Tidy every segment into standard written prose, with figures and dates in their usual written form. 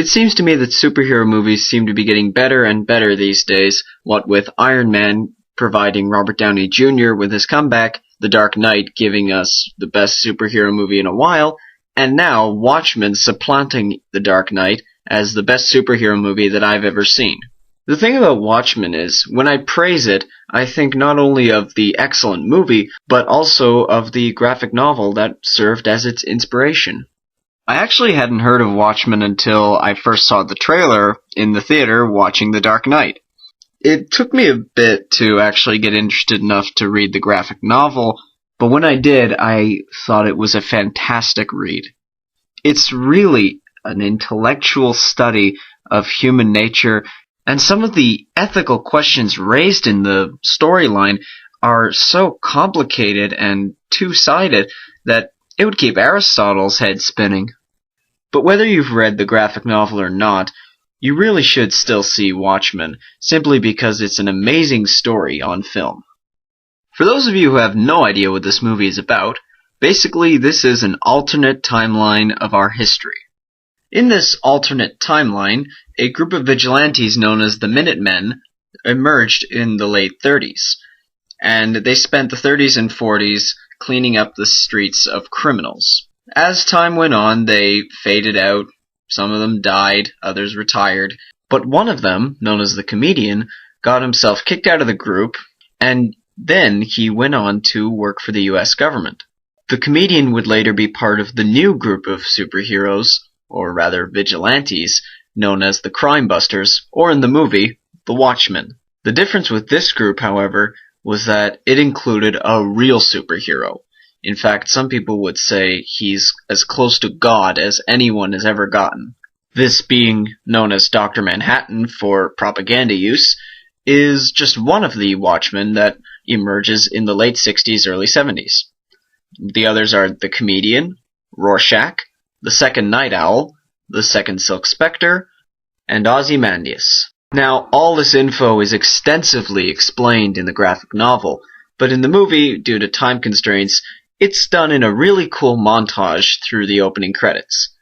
It seems to me that superhero movies seem to be getting better and better these days, what with Iron Man providing Robert Downey Jr. with his comeback, The Dark Knight giving us the best superhero movie in a while, and now Watchmen supplanting The Dark Knight as the best superhero movie that I've ever seen. The thing about Watchmen is, when I praise it, I think not only of the excellent movie, but also of the graphic novel that served as its inspiration. I actually hadn't heard of Watchmen until I first saw the trailer in the theater watching The Dark Knight. It took me a bit to actually get interested enough to read the graphic novel, but when I did, I thought it was a fantastic read. It's really an intellectual study of human nature, and some of the ethical questions raised in the storyline are so complicated and two-sided that it would keep Aristotle's head spinning. But whether you've read the graphic novel or not, you really should still see Watchmen, simply because it's an amazing story on film. For those of you who have no idea what this movie is about, basically this is an alternate timeline of our history. In this alternate timeline, a group of vigilantes known as the Minutemen emerged in the late 30s, and they spent the 30s and 40s cleaning up the streets of criminals. As time went on, they faded out. Some of them died, others retired, but one of them, known as the Comedian, got himself kicked out of the group, and then he went on to work for the US government. The Comedian would later be part of the new group of superheroes, or rather vigilantes, known as the Crime Busters, or in the movie, the Watchmen. The difference with this group, however, was that it included a real superhero. In fact, some people would say he's as close to God as anyone has ever gotten. This being known as Dr. Manhattan for propaganda use, is just one of the Watchmen that emerges in the late 60s, early 70s. The others are the Comedian, Rorschach, the Second Night Owl, the Second Silk Spectre, and Ozymandias. Now, all this info is extensively explained in the graphic novel, but in the movie, due to time constraints, it's done in a really cool montage through the opening credits.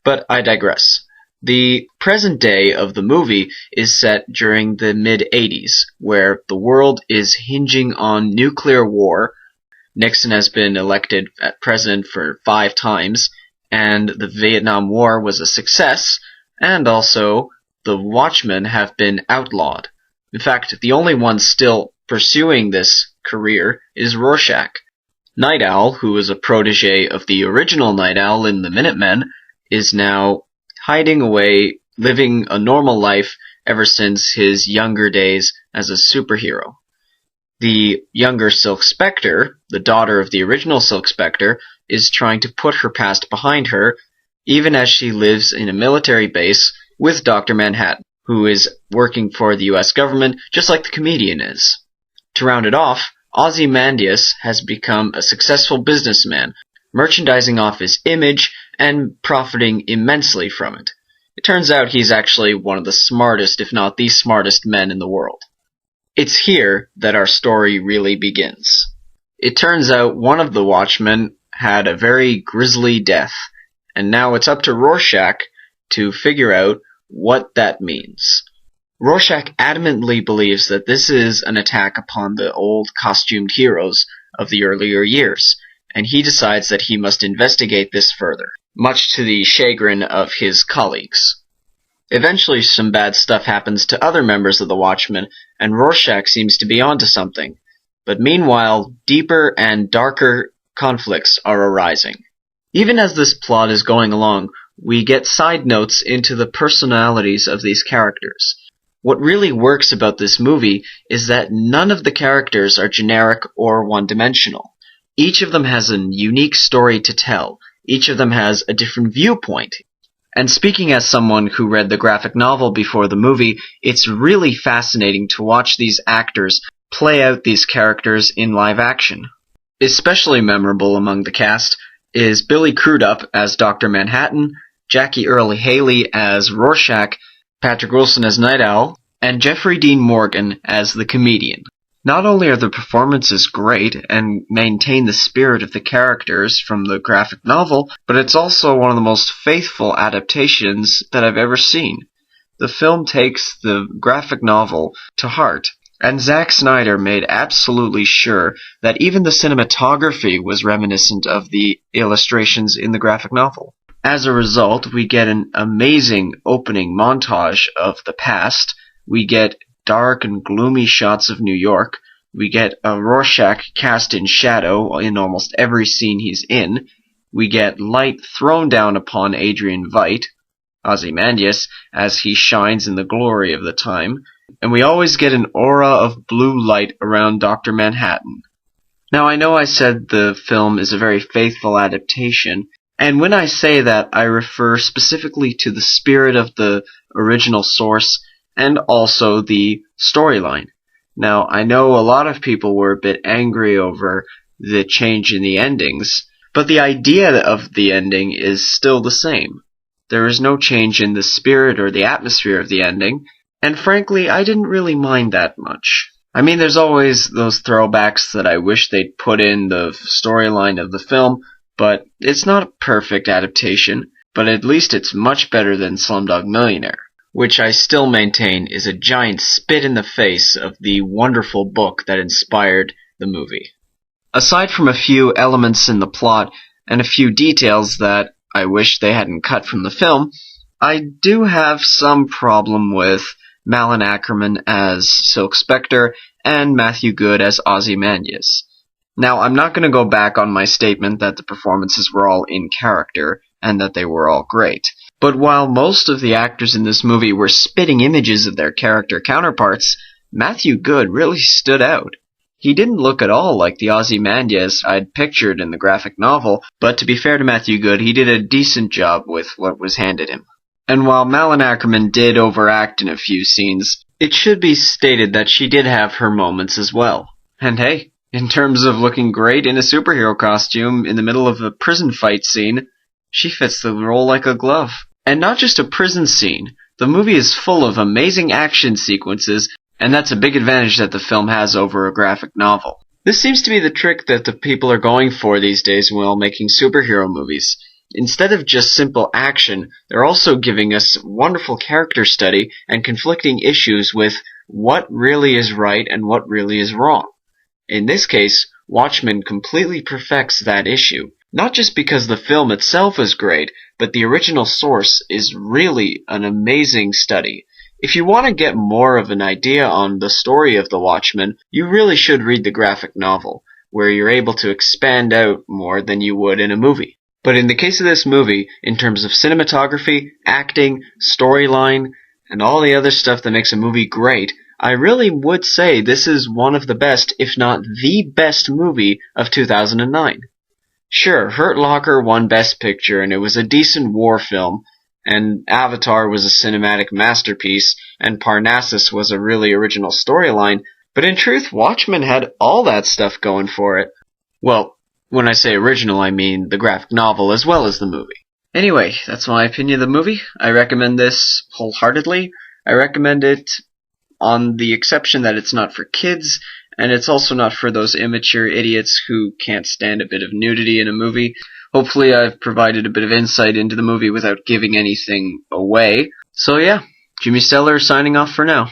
But I digress. The present day of the movie is set during the mid-80s, where the world is hinging on nuclear war. Nixon has been elected president for 5 times, and the Vietnam War was a success, and also the Watchmen have been outlawed. In fact, the only one still pursuing this career is Rorschach. Night Owl, who was a protege of the original Night Owl in the Minutemen, is now hiding away, living a normal life ever since his younger days as a superhero. The younger Silk Spectre, the daughter of the original Silk Spectre, is trying to put her past behind her, even as she lives in a military base with Dr. Manhattan, who is working for the US government just like the Comedian is. To round it off, Ozymandias has become a successful businessman, merchandising off his image and profiting immensely from it. It turns out he's actually one of the smartest, if not the smartest men in the world. It's here that our story really begins. It turns out one of the Watchmen had a very grisly death, and now it's up to Rorschach to figure out what that means. Rorschach adamantly believes that this is an attack upon the old costumed heroes of the earlier years, and he decides that he must investigate this further, much to the chagrin of his colleagues. Eventually some bad stuff happens to other members of the Watchmen, and Rorschach seems to be onto something. But meanwhile, deeper and darker conflicts are arising. Even as this plot is going along, we get side notes into the personalities of these characters. What really works about this movie is that none of the characters are generic or one-dimensional. Each of them has a unique story to tell. Each of them has a different viewpoint. And speaking as someone who read the graphic novel before the movie, it's really fascinating to watch these actors play out these characters in live action. Especially memorable among the cast is Billy Crudup as Dr. Manhattan, Jackie Earle Haley as Rorschach, Patrick Wilson as Night Owl, and Jeffrey Dean Morgan as the Comedian. Not only are the performances great and maintain the spirit of the characters from the graphic novel, but it's also one of the most faithful adaptations that I've ever seen. The film takes the graphic novel to heart, and Zack Snyder made absolutely sure that even the cinematography was reminiscent of the illustrations in the graphic novel. As a result, we get an amazing opening montage of the past. We get dark and gloomy shots of New York. We get a Rorschach cast in shadow in almost every scene he's in. We get light thrown down upon Adrian Veidt, Ozymandias, as he shines in the glory of the time. And we always get an aura of blue light around Dr. Manhattan. Now, I know I said the film is a very faithful adaptation, and when I say that, I refer specifically to the spirit of the original source and also the storyline. Now, I know a lot of people were a bit angry over the change in the endings, but the idea of the ending is still the same. There is no change in the spirit or the atmosphere of the ending, and frankly, I didn't really mind that much. I mean, there's always those throwbacks that I wish they'd put in the storyline of the film, but it's not a perfect adaptation, but at least it's much better than Slumdog Millionaire, which I still maintain is a giant spit in the face of the wonderful book that inspired the movie. Aside from a few elements in the plot and a few details that I wish they hadn't cut from the film, I do have some problem with Malin Ackerman as Silk Spectre and Matthew Good as Ozymandias. Now, I'm not going to go back on my statement that the performances were all in character and that they were all great. But while most of the actors in this movie were spitting images of their character counterparts, Matthew Good really stood out. He didn't look at all like the Ozymandias I'd pictured in the graphic novel, but to be fair to Matthew Good, he did a decent job with what was handed him. And while Malin Ackerman did overact in a few scenes, it should be stated that she did have her moments as well. And hey, in terms of looking great in a superhero costume in the middle of a prison fight scene, she fits the role like a glove. And not just a prison scene, the movie is full of amazing action sequences, and that's a big advantage that the film has over a graphic novel. This seems to be the trick that the people are going for these days while making superhero movies. Instead of just simple action, they're also giving us wonderful character study and conflicting issues with what really is right and what really is wrong. In this case, Watchmen completely perfects that issue, not just because the film itself is great, but the original source is really an amazing study. If you want to get more of an idea on the story of the Watchmen, you really should read the graphic novel, where you're able to expand out more than you would in a movie. But in the case of this movie, in terms of cinematography, acting, storyline, and all the other stuff that makes a movie great, I really would say this is one of the best, if not the best movie of 2009. Sure, Hurt Locker won Best Picture, and it was a decent war film, and Avatar was a cinematic masterpiece, and Parnassus was a really original storyline, but in truth, Watchmen had all that stuff going for it. Well, when I say original, I mean the graphic novel as well as the movie. Anyway, that's my opinion of the movie. I recommend this wholeheartedly. I recommend it on the exception that it's not for kids, and it's also not for those immature idiots who can't stand a bit of nudity in a movie. Hopefully I've provided a bit of insight into the movie without giving anything away. So yeah, Jimmy Steller signing off for now.